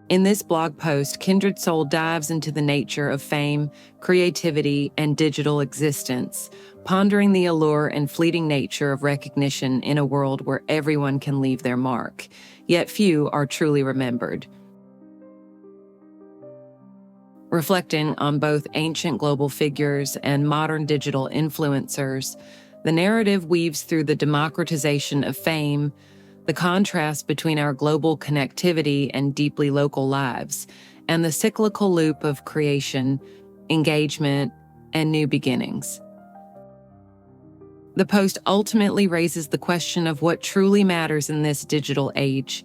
In this blog post, Kindred Soul dives into the nature of fame, creativity, and digital existence, pondering the allure and fleeting nature of recognition in a world where everyone can leave their mark, yet few are truly remembered. Reflecting on both ancient global figures and modern digital influencers, the narrative weaves through the democratization of fame, the contrast between our global connectivity and deeply local lives, and the cyclical loop of creation, engagement, and new beginnings. The post ultimately raises the question of what truly matters in this digital age,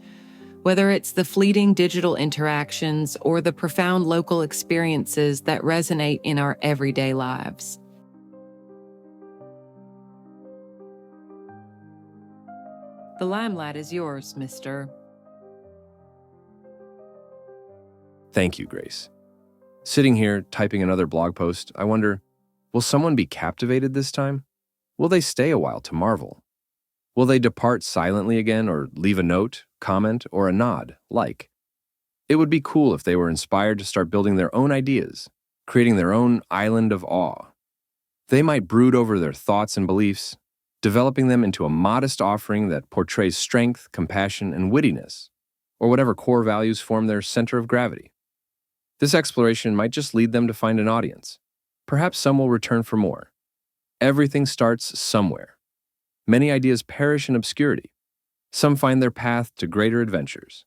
whether it's the fleeting digital interactions or the profound local experiences that resonate in our everyday lives. The limelight is yours, Mr. Thank you, Grace. Sitting here, typing another blog post, I wonder, will someone be captivated this time? Will they stay a while to marvel? Will they depart silently again or leave a note, comment, or a nod, like? It would be cool if they were inspired to start building their own ideas, creating their own island of awe. They might brood over their thoughts and beliefs, developing them into a modest offering that portrays strength, compassion, and wittiness, or whatever core values form their center of gravity. This exploration might just lead them to find an audience. Perhaps some will return for more. Everything starts somewhere. Many ideas perish in obscurity. Some find their path to greater adventures.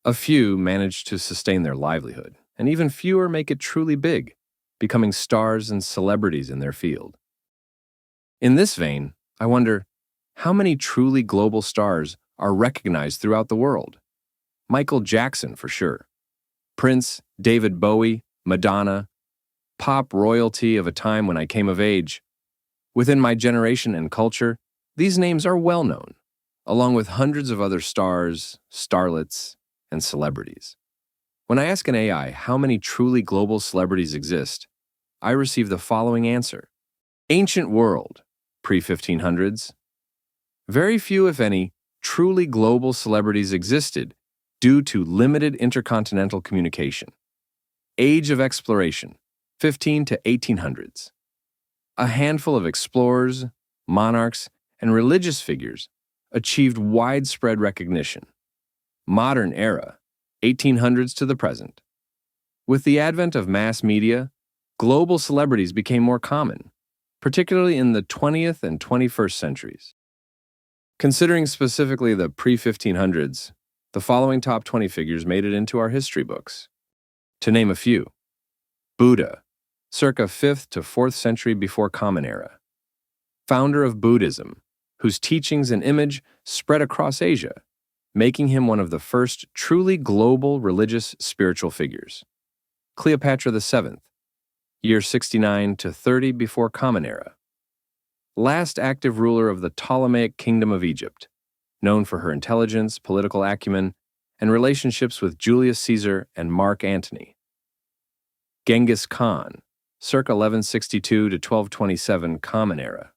A few manage to sustain their livelihood, and even fewer make it truly big, becoming stars and celebrities in their field. In this vein, I wonder, how many truly global stars are recognized throughout the world? Michael Jackson, for sure. Prince, David Bowie, Madonna, pop royalty of a time when I came of age. Within my generation and culture, these names are well known, along with hundreds of other stars, starlets, and celebrities. When I ask an AI how many truly global celebrities exist, I receive the following answer. Ancient world, pre-1500s. Very few, if any, truly global celebrities existed due to limited intercontinental communication. Age of exploration, 15 to 1800s. A handful of explorers, monarchs, and religious figures achieved widespread recognition. Modern era, 1800s to the present. With the advent of mass media, global celebrities became more common, particularly in the 20th and 21st centuries. Considering specifically the pre-1500s, the following top 20 figures made it into our history books. To name a few: Buddha, circa 5th to 4th century before Common Era. Founder of Buddhism, whose teachings and image spread across Asia, making him one of the first truly global religious spiritual figures. Cleopatra VII, year 69 to 30 before Common Era. Last active ruler of the Ptolemaic Kingdom of Egypt, known for her intelligence, political acumen, and relationships with Julius Caesar and Mark Antony. Genghis Khan, circa 1162 to 1227 Common Era.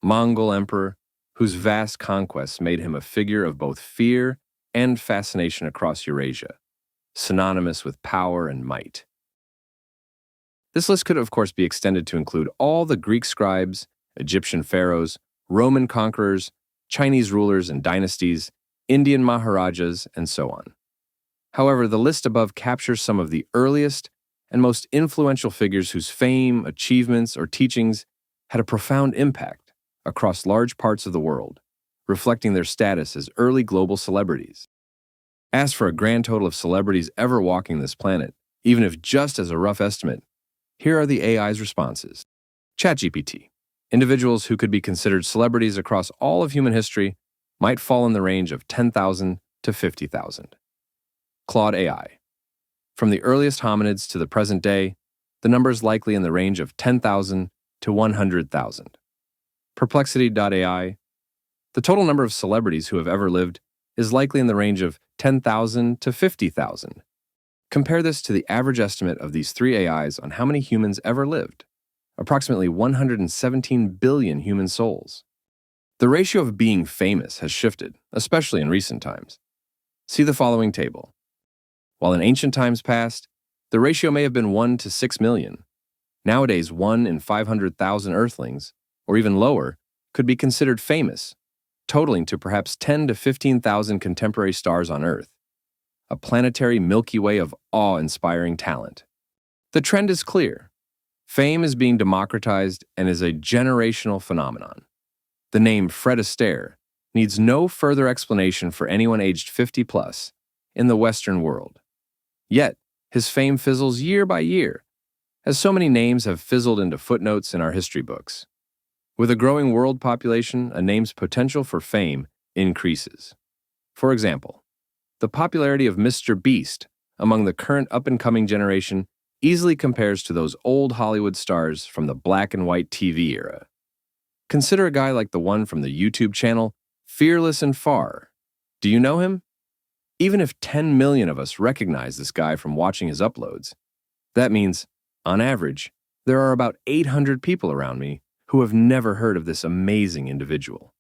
Mongol emperor, whose vast conquests made him a figure of both fear and fascination across Eurasia, synonymous with power and might. This list could, of course, be extended to include all the Greek scribes, Egyptian pharaohs, Roman conquerors, Chinese rulers and dynasties, Indian maharajas, and so on. However, the list above captures some of the earliest and most influential figures whose fame, achievements, or teachings had a profound impact across large parts of the world, reflecting their status as early global celebrities. As for a grand total of celebrities ever walking this planet, even if just as a rough estimate, here are the AI's responses. ChatGPT. Individuals who could be considered celebrities across all of human history might fall in the range of 10,000 to 50,000. Claude AI. From the earliest hominids to the present day, the number is likely in the range of 10,000 to 100,000. Perplexity.ai. The total number of celebrities who have ever lived is likely in the range of 10,000 to 50,000. Compare this to the average estimate of these three AIs on how many humans ever lived. Approximately 117 billion human souls. The ratio of being famous has shifted, especially in recent times. See the following table. While in ancient times past, the ratio may have been 1 to 6 million. Nowadays, 1 in 500,000 Earthlings, or even lower, could be considered famous, totaling to perhaps 10 to 15,000 contemporary stars on Earth, a planetary Milky Way of awe-inspiring talent. The trend is clear. Fame is being democratized and is a generational phenomenon. The name Fred Astaire needs no further explanation for anyone aged 50 plus in the Western world. Yet, his fame fizzles year by year, as so many names have fizzled into footnotes in our history books. With a growing world population, a name's potential for fame increases. For example, the popularity of Mr. Beast among the current up-and-coming generation easily compares to those old Hollywood stars from the black and white TV era. Consider a guy like the one from the YouTube channel Fearless and Far. Do you know him? Even if 10 million of us recognize this guy from watching his uploads, that means, on average, there are about 800 people around me who have never heard of this amazing individual.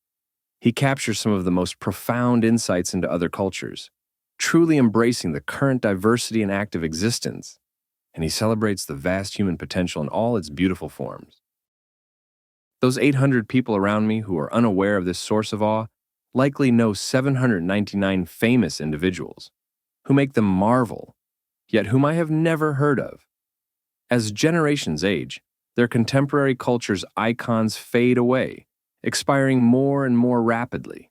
He captures some of the most profound insights into other cultures, truly embracing the current diversity and active existence, and he celebrates the vast human potential in all its beautiful forms. Those 800 people around me who are unaware of this source of awe likely know 799 famous individuals who make them marvel, yet whom I have never heard of. As generations age, their contemporary culture's icons fade away, expiring more and more rapidly.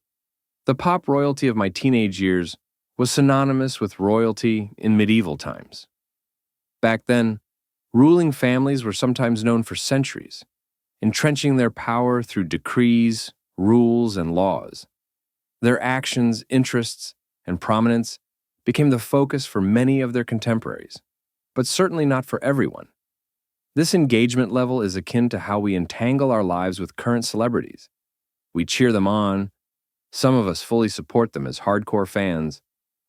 The pop royalty of my teenage years was synonymous with royalty in medieval times. Back then, ruling families were sometimes known for centuries, entrenching their power through decrees, rules, and laws. Their actions, interests, and prominence became the focus for many of their contemporaries, but certainly not for everyone. This engagement level is akin to how we entangle our lives with current celebrities. We cheer them on, some of us fully support them as hardcore fans,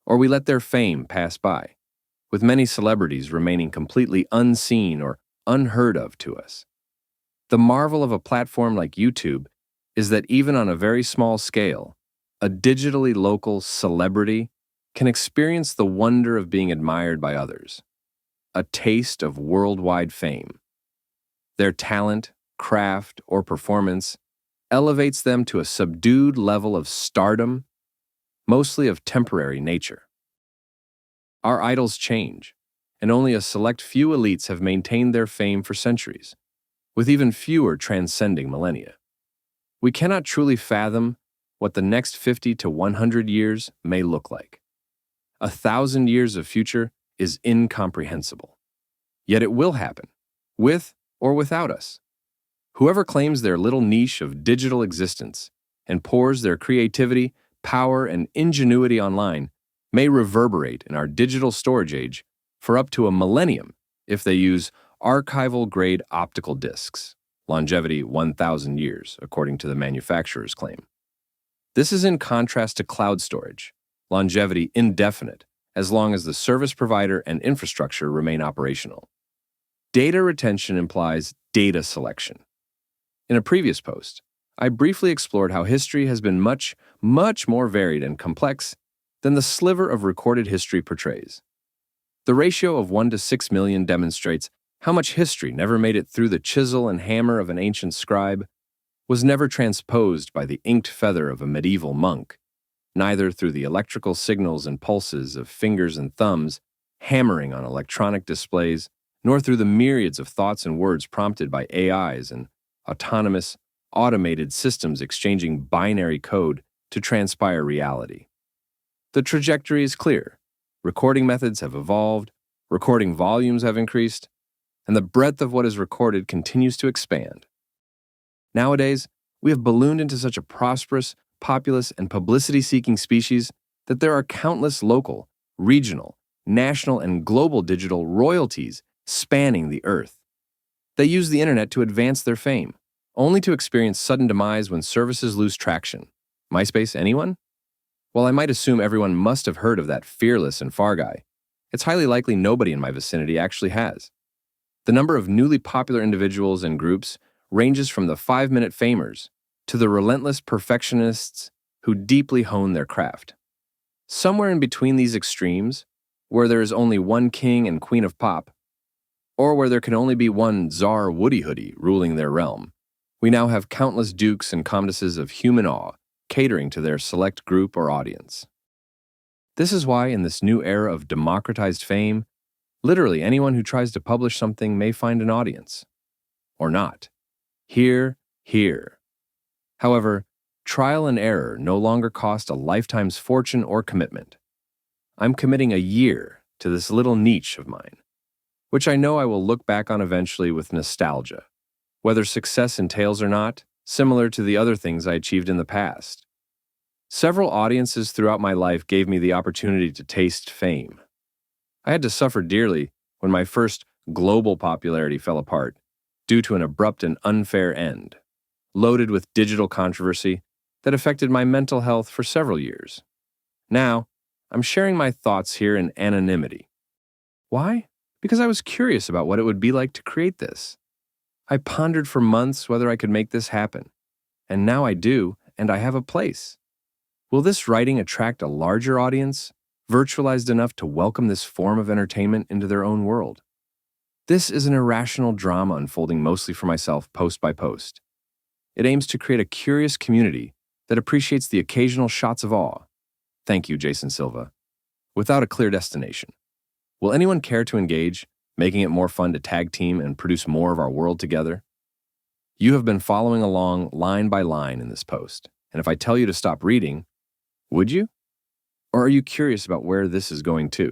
or we let their fame pass by, with many celebrities remaining completely unseen or unheard of to us. The marvel of a platform like YouTube is that even on a very small scale, a digitally local celebrity can experience the wonder of being admired by others, a taste of worldwide fame. Their talent, craft, or performance elevates them to a subdued level of stardom, mostly of temporary nature. Our idols change, and only a select few elites have maintained their fame for centuries, with even fewer transcending millennia. We cannot truly fathom what the next 50 to 100 years may look like. 1,000 years of future is incomprehensible. Yet it will happen, with or without us. Whoever claims their little niche of digital existence and pours their creativity, power, and ingenuity online may reverberate in our digital storage age for up to a millennium if they use archival-grade optical discs, longevity 1,000 years, according to the manufacturer's claim. This is in contrast to cloud storage, longevity indefinite, as long as the service provider and infrastructure remain operational. Data retention implies data selection. In a previous post, I briefly explored how history has been much more varied and complex than the sliver of recorded history portrays. The ratio of 1 to 6 million demonstrates how much history never made it through the chisel and hammer of an ancient scribe, was never transposed by the inked feather of a medieval monk, neither through the electrical signals and pulses of fingers and thumbs hammering on electronic displays, nor through the myriads of thoughts and words prompted by AIs and autonomous, automated systems exchanging binary code to transpire reality. The trajectory is clear. Recording methods have evolved, recording volumes have increased, and the breadth of what is recorded continues to expand. Nowadays, we have ballooned into such a prosperous, populous, and publicity-seeking species that there are countless local, regional, national, and global digital royalties spanning the earth. They use the internet to advance their fame, only to experience sudden demise when services lose traction. MySpace, anyone? While I might assume everyone must have heard of that Fearless and Far guy, it's highly likely nobody in my vicinity actually has. The number of newly popular individuals and groups ranges from the 5-minute famers to the relentless perfectionists who deeply hone their craft. Somewhere in between these extremes, where there is only one king and queen of pop, or where there can only be one Tsar Woody Hoodie ruling their realm. We now have countless dukes and comtesses of human awe catering to their select group or audience. This is why, in this new era of democratized fame, literally anyone who tries to publish something may find an audience. Or not. Hear, hear. However, trial and error no longer cost a lifetime's fortune or commitment. I'm committing a year to this little niche of mine, which I know I will look back on eventually with nostalgia, whether success entails or not, similar to the other things I achieved in the past. Several audiences throughout my life gave me the opportunity to taste fame. I had to suffer dearly when my first global popularity fell apart due to an abrupt and unfair end, loaded with digital controversy that affected my mental health for several years. Now, I'm sharing my thoughts here in anonymity. Why? Because I was curious about what it would be like to create this. I pondered for months whether I could make this happen, and now I do, and I have a place. Will this writing attract a larger audience, virtualized enough to welcome this form of entertainment into their own world? This is an irrational drama unfolding mostly for myself post by post. It aims to create a curious community that appreciates the occasional shots of awe. Thank you, Jason Silva. Without a clear destination. Will anyone care to engage, making it more fun to tag team and produce more of our world together? You have been following along line by line in this post, and if I tell you to stop reading, would you? Or are you curious about where this is going to?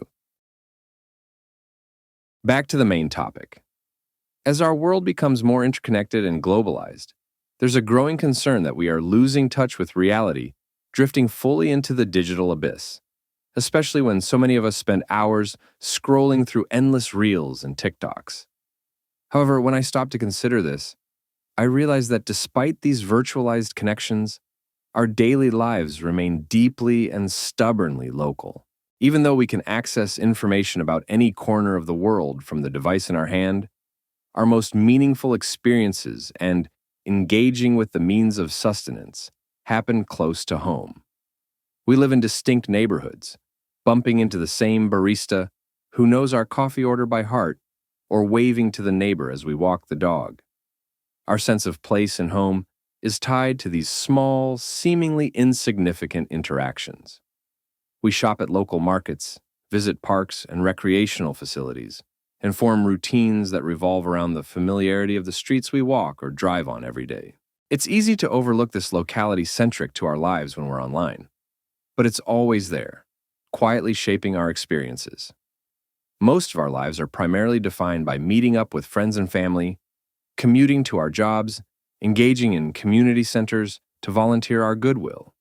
Back to the main topic. As our world becomes more interconnected and globalized, there's a growing concern that we are losing touch with reality, drifting fully into the digital abyss, especially when so many of us spend hours scrolling through endless reels and TikToks. However, when I stop to consider this, I realize that despite these virtualized connections, our daily lives remain deeply and stubbornly local. Even though we can access information about any corner of the world from the device in our hand, our most meaningful experiences and engaging with the means of sustenance happen close to home. We live in distinct neighborhoods, bumping into the same barista who knows our coffee order by heart or waving to the neighbor as we walk the dog. Our sense of place and home is tied to these small, seemingly insignificant interactions. We shop at local markets, visit parks and recreational facilities, and form routines that revolve around the familiarity of the streets we walk or drive on every day. It's easy to overlook this locality centric to our lives when we're online, but it's always there, quietly shaping our experiences. Most of our lives are primarily defined by meeting up with friends and family, commuting to our jobs, engaging in community centers to volunteer our goodwill.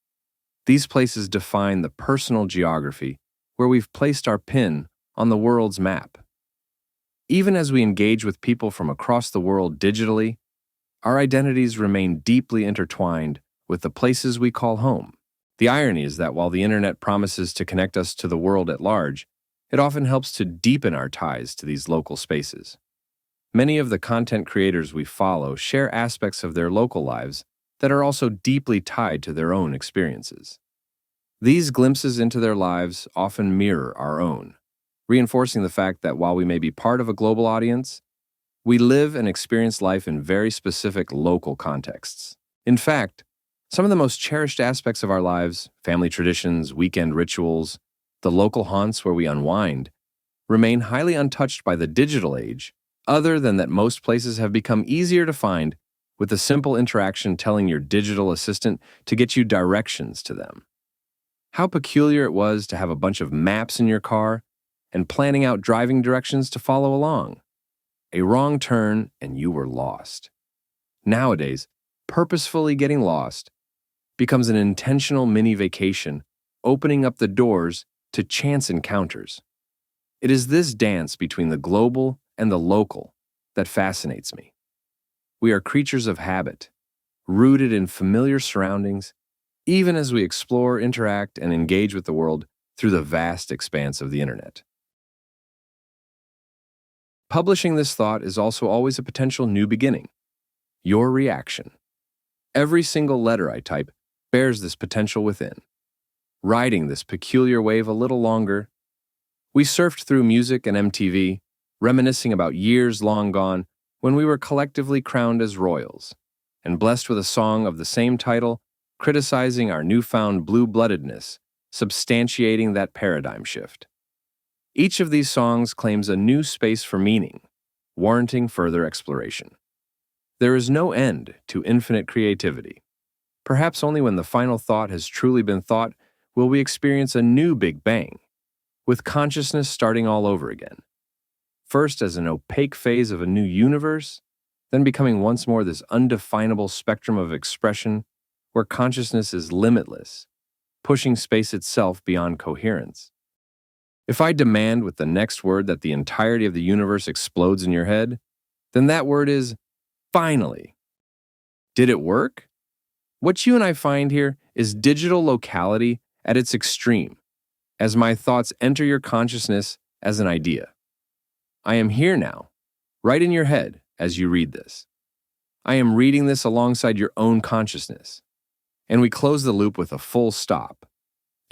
These places define the personal geography where we've placed our pin on the world's map. Even as we engage with people from across the world digitally, our identities remain deeply intertwined with the places we call home. The irony is that while the internet promises to connect us to the world at large, it often helps to deepen our ties to these local spaces. Many of the content creators we follow share aspects of their local lives that are also deeply tied to their own experiences. These glimpses into their lives often mirror our own, reinforcing the fact that while we may be part of a global audience, we live and experience life in very specific local contexts. In fact, some of the most cherished aspects of our lives, family traditions, weekend rituals, the local haunts where we unwind, remain highly untouched by the digital age, other than that most places have become easier to find with a simple interaction telling your digital assistant to get you directions to them. How peculiar it was to have a bunch of maps in your car and planning out driving directions to follow along. A wrong turn and you were lost. Nowadays, purposefully getting lost becomes an intentional mini vacation, opening up the doors to chance encounters. It is this dance between the global and the local that fascinates me. We are creatures of habit, rooted in familiar surroundings, even as we explore, interact, and engage with the world through the vast expanse of the internet. Publishing this thought is also always a potential new beginning. Your reaction. Every single letter I type bears this potential within. Riding this peculiar wave a little longer, We surfed through music and MTV, reminiscing about years long gone when we were collectively crowned as royals, and blessed with a song of the same title, criticizing our newfound blue-bloodedness, substantiating that paradigm shift. Each of these songs claims a new space for meaning, warranting further exploration. There is no end to infinite creativity. Perhaps only when the final thought has truly been thought will we experience a new Big Bang, with consciousness starting all over again. First as an opaque phase of a new universe, then becoming once more this undefinable spectrum of expression where consciousness is limitless, pushing space itself beyond coherence. If I demand with the next word that the entirety of the universe explodes in your head, then that word is finally. Did it work? What you and I find here is digital locality at its extreme, as my thoughts enter your consciousness as an idea. I am here now, right in your head as you read this. I am reading this alongside your own consciousness. And we close the loop with a full stop,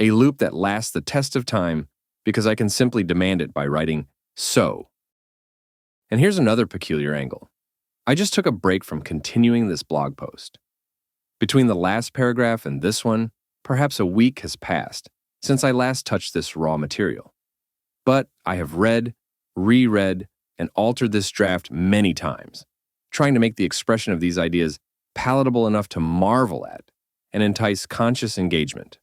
a loop that lasts the test of time because I can simply demand it by writing so. And here's another peculiar angle. I just took a break from continuing this blog post. Between the last paragraph and this one, perhaps a week has passed since I last touched this raw material. But I have read, reread, and altered this draft many times, trying to make the expression of these ideas palatable enough to marvel at and entice conscious engagement.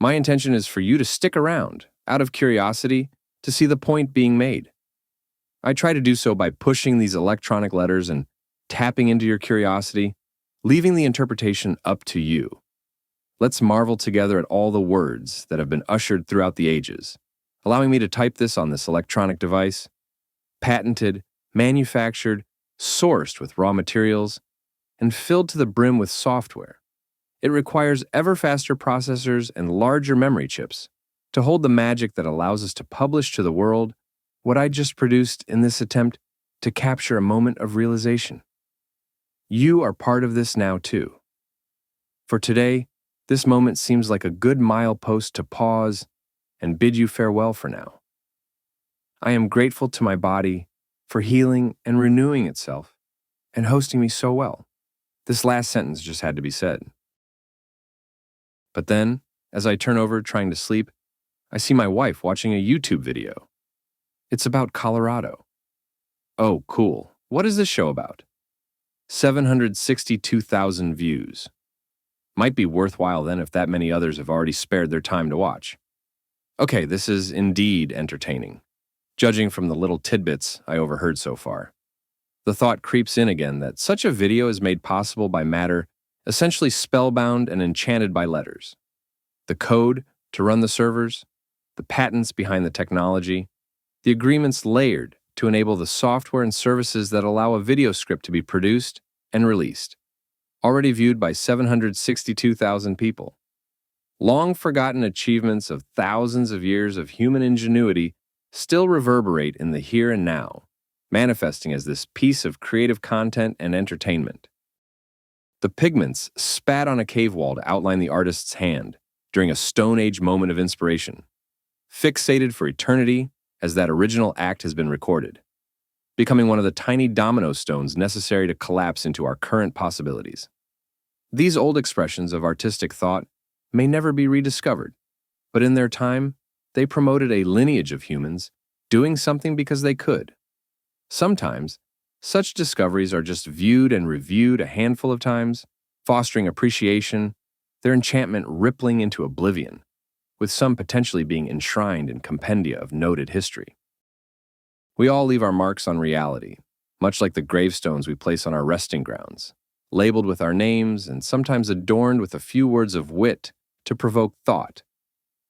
My intention is for you to stick around, out of curiosity, to see the point being made. I try to do so by pushing these electronic letters and tapping into your curiosity, leaving the interpretation up to you. Let's marvel together at all the words that have been ushered throughout the ages, allowing me to type this on this electronic device, patented, manufactured, sourced with raw materials, and filled to the brim with software. It requires ever faster processors and larger memory chips to hold the magic that allows us to publish to the world what I just produced in this attempt to capture a moment of realization. You are part of this now too. For today, this moment seems like a good milepost to pause and bid you farewell for now. I am grateful to my body for healing and renewing itself and hosting me so well. This last sentence just had to be said. But then, as I turn over trying to sleep, I see my wife watching a YouTube video. It's about Colorado. Oh, cool. What is this show about? 762,000 views. Might be worthwhile then if that many others have already spared their time to watch. Okay, this is indeed entertaining, judging from the little tidbits I overheard so far. The thought creeps in again that such a video is made possible by matter essentially spellbound and enchanted by letters. The code to run the servers, the patents behind the technology, the agreements layered to enable the software and services that allow a video script to be produced and released, already viewed by 762,000 people. Long-forgotten achievements of thousands of years of human ingenuity still reverberate in the here and now, manifesting as this piece of creative content and entertainment. The pigments spat on a cave wall to outline the artist's hand during a Stone Age moment of inspiration, fixated for eternity as that original act has been recorded, becoming one of the tiny domino stones necessary to collapse into our current possibilities. These old expressions of artistic thought may never be rediscovered, but in their time, they promoted a lineage of humans doing something because they could. Sometimes, such discoveries are just viewed and reviewed a handful of times, fostering appreciation, their enchantment rippling into oblivion, with some potentially being enshrined in compendia of noted history. We all leave our marks on reality, much like the gravestones we place on our resting grounds, labeled with our names and sometimes adorned with a few words of wit to provoke thought,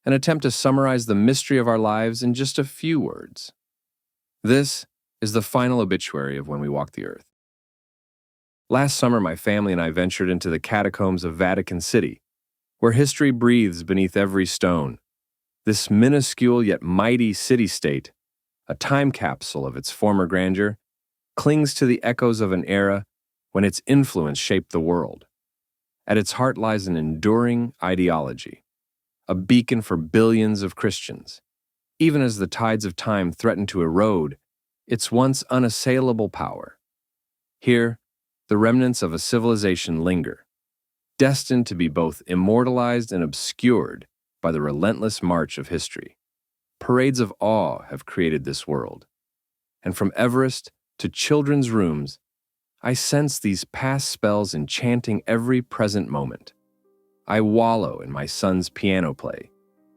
an attempt to summarize the mystery of our lives in just a few words. This is the final obituary of when we walk the earth. Last summer, my family and I ventured into the catacombs of Vatican City, where history breathes beneath every stone. This minuscule yet mighty city-state, a time capsule of its former grandeur, clings to the echoes of an era when its influence shaped the world. At its heart lies an enduring ideology, a beacon for billions of Christians, even as the tides of time threaten to erode its once unassailable power. Here, the remnants of a civilization linger, destined to be both immortalized and obscured by the relentless march of history. Parades of awe have created this world, and from Everest to children's rooms, I sense these past spells enchanting every present moment. I wallow in my son's piano play,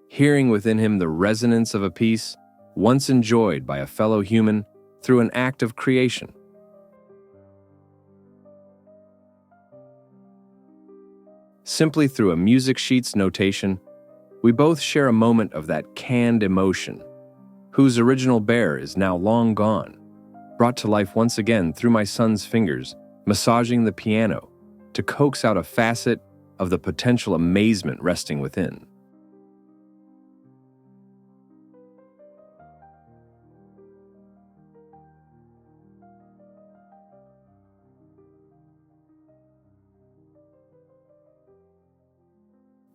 hearing within him the resonance of a piece once enjoyed by a fellow human through an act of creation. Simply through a music sheet's notation, we both share a moment of that canned emotion, whose original bearer is now long gone, brought to life once again through my son's fingers, massaging the piano to coax out a facet of the potential amazement resting within.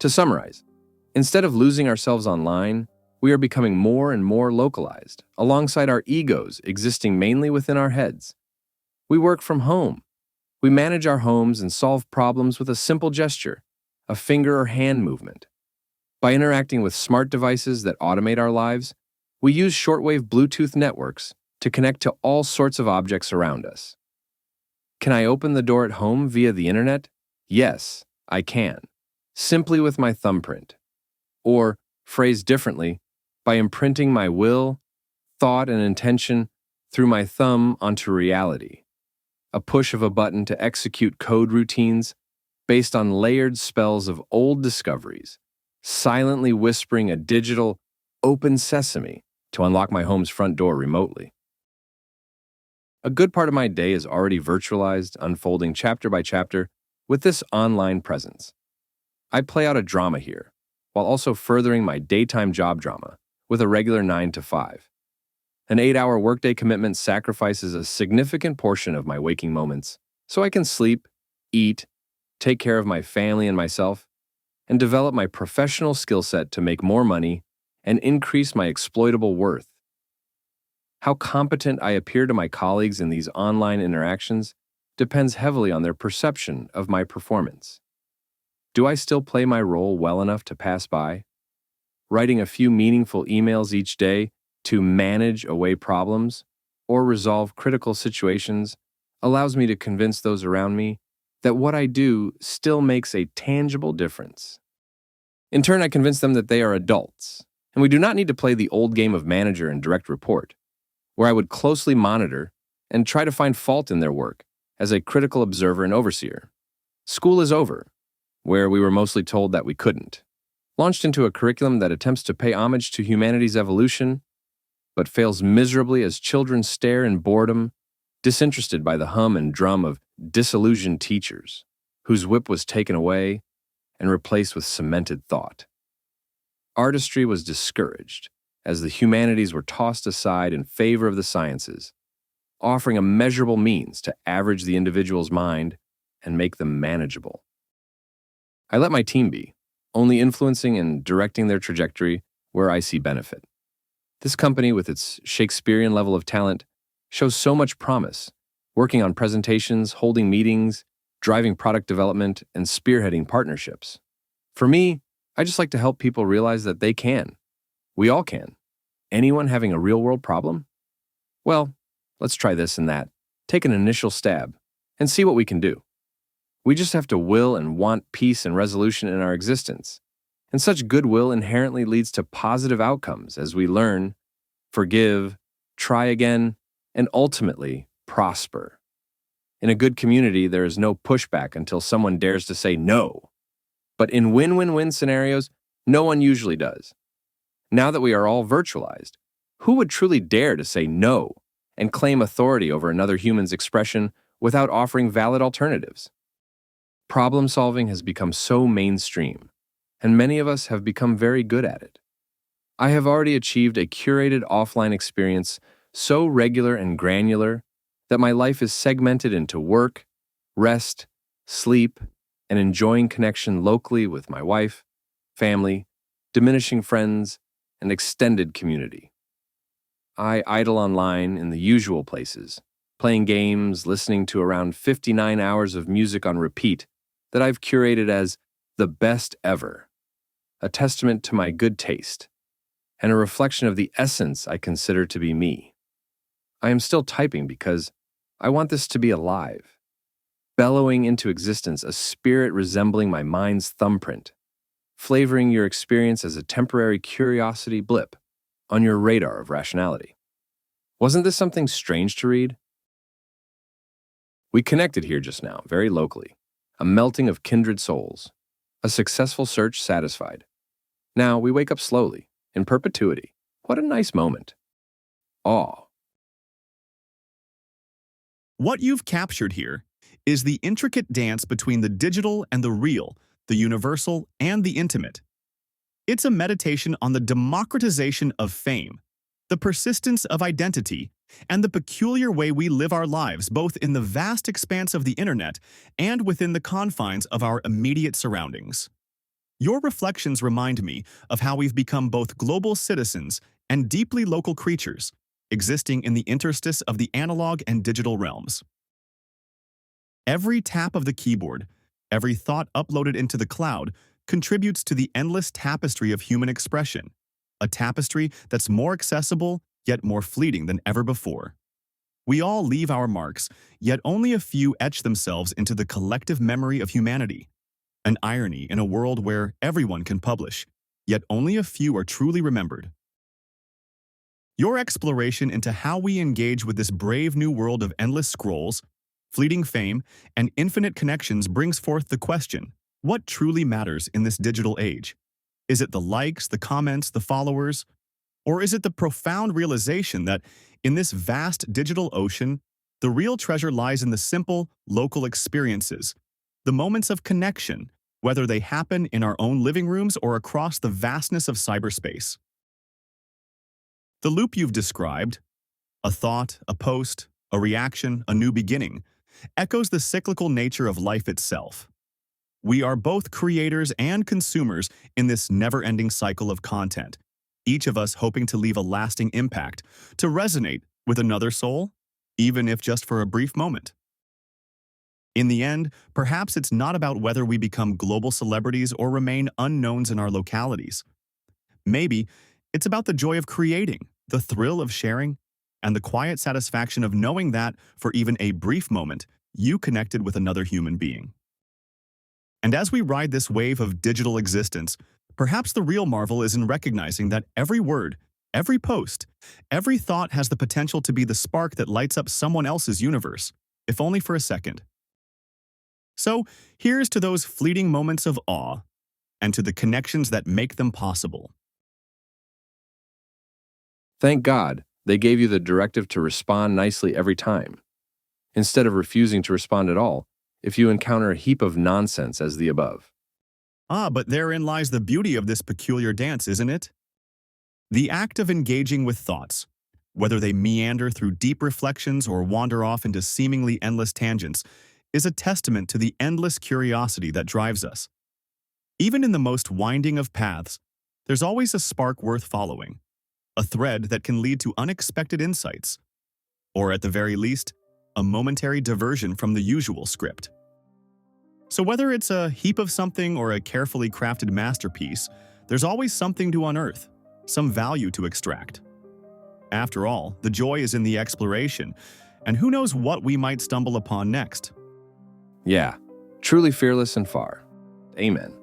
To summarize, instead of losing ourselves online, we are becoming more and more localized, alongside our egos existing mainly within our heads. We work from home. We manage our homes and solve problems with a simple gesture, a finger or hand movement. By interacting with smart devices that automate our lives, we use shortwave Bluetooth networks to connect to all sorts of objects around us. Can I open the door at home via the internet? Yes, I can, simply with my thumbprint. Or, phrased differently, by imprinting my will, thought, and intention through my thumb onto reality. A push of a button to execute code routines based on layered spells of old discoveries, silently whispering a digital open sesame to unlock my home's front door remotely. A good part of my day is already virtualized, unfolding chapter by chapter with this online presence. I play out a drama here, while also furthering my daytime job drama with a regular 9 to 5. An 8-hour workday commitment sacrifices a significant portion of my waking moments so I can sleep, eat, take care of my family and myself, and develop my professional skill set to make more money and increase my exploitable worth. How competent I appear to my colleagues in these online interactions depends heavily on their perception of my performance. Do I still play my role well enough to pass by? Writing a few meaningful emails each day to manage away problems or resolve critical situations allows me to convince those around me that what I do still makes a tangible difference. In turn, I convince them that they are adults, and we do not need to play the old game of manager and direct report, where I would closely monitor and try to find fault in their work as a critical observer and overseer. School is over, where we were mostly told that we couldn't. Launched into a curriculum that attempts to pay homage to humanity's evolution, but fails miserably as children stare in boredom, disinterested by the hum and drum of disillusioned teachers, whose whip was taken away and replaced with cemented thought. Artistry was discouraged, as the humanities were tossed aside in favor of the sciences, offering a measurable means to average the individual's mind and make them manageable. I let my team be, only influencing and directing their trajectory where I see benefit. This company, with its Shakespearean level of talent, shows so much promise, working on presentations, holding meetings, driving product development, and spearheading partnerships. For me, I just like to help people realize that they can. We all can. Anyone having a real-world problem? Well, let's try this and that, take an initial stab, and see what we can do. We just have to will and want peace and resolution in our existence. And such goodwill inherently leads to positive outcomes as we learn, forgive, try again, and ultimately prosper. In a good community, there is no pushback until someone dares to say no. But in win-win-win scenarios, no one usually does. Now that we are all virtualized, who would truly dare to say no and claim authority over another human's expression without offering valid alternatives? Problem solving has become so mainstream, and many of us have become very good at it. I have already achieved a curated offline experience so regular and granular that my life is segmented into work, rest, sleep, and enjoying connection locally with my wife, family, diminishing friends, and extended community. I idle online in the usual places, playing games, listening to around 59 hours of music on repeat that I've curated as the best ever, a testament to my good taste, and a reflection of the essence I consider to be me. I am still typing because I want this to be alive, bellowing into existence a spirit resembling my mind's thumbprint, flavoring your experience as a temporary curiosity blip on your radar of rationality. Wasn't this something strange to read? We connected here just now, very locally, a melting of kindred souls, a successful search satisfied. Now we wake up slowly, in perpetuity. What a nice moment. Awe. What you've captured here is the intricate dance between the digital and the real, the universal and the intimate. It's a meditation on the democratization of fame, the persistence of identity, and the peculiar way we live our lives both in the vast expanse of the internet and within the confines of our immediate surroundings. Your reflections remind me of how we've become both global citizens and deeply local creatures, existing in the interstice of the analog and digital realms. Every tap of the keyboard, every thought uploaded into the cloud contributes to the endless tapestry of human expression, a tapestry that's more accessible yet more fleeting than ever before. We all leave our marks, yet only a few etch themselves into the collective memory of humanity. An irony in a world where everyone can publish, yet only a few are truly remembered. Your exploration into how we engage with this brave new world of endless scrolls, fleeting fame, and infinite connections brings forth the question, what truly matters in this digital age? Is it the likes, the comments, the followers? Or is it the profound realization that in this vast digital ocean, the real treasure lies in the simple, local experiences, the moments of connection, whether they happen in our own living rooms or across the vastness of cyberspace? The loop you've described, a thought, a post, a reaction, a new beginning, echoes the cyclical nature of life itself. We are both creators and consumers in this never-ending cycle of content, each of us hoping to leave a lasting impact, to resonate with another soul, even if just for a brief moment. In the end, perhaps it's not about whether we become global celebrities or remain unknowns in our localities. Maybe it's about the joy of creating, the thrill of sharing, and the quiet satisfaction of knowing that, for even a brief moment, you connected with another human being. And as we ride this wave of digital existence, perhaps the real marvel is in recognizing that every word, every post, every thought has the potential to be the spark that lights up someone else's universe, if only for a second. So, here's to those fleeting moments of awe, and to the connections that make them possible. Thank God they gave you the directive to respond nicely every time, instead of refusing to respond at all if you encounter a heap of nonsense as the above. But therein lies the beauty of this peculiar dance, isn't it? The act of engaging with thoughts, whether they meander through deep reflections or wander off into seemingly endless tangents, is a testament to the endless curiosity that drives us. Even in the most winding of paths, there's always a spark worth following, a thread that can lead to unexpected insights, or at the very least, a momentary diversion from the usual script. So whether it's a heap of something or a carefully crafted masterpiece, there's always something to unearth, some value to extract. After all, the joy is in the exploration, and who knows what we might stumble upon next. Yeah, truly fearless and far. Amen.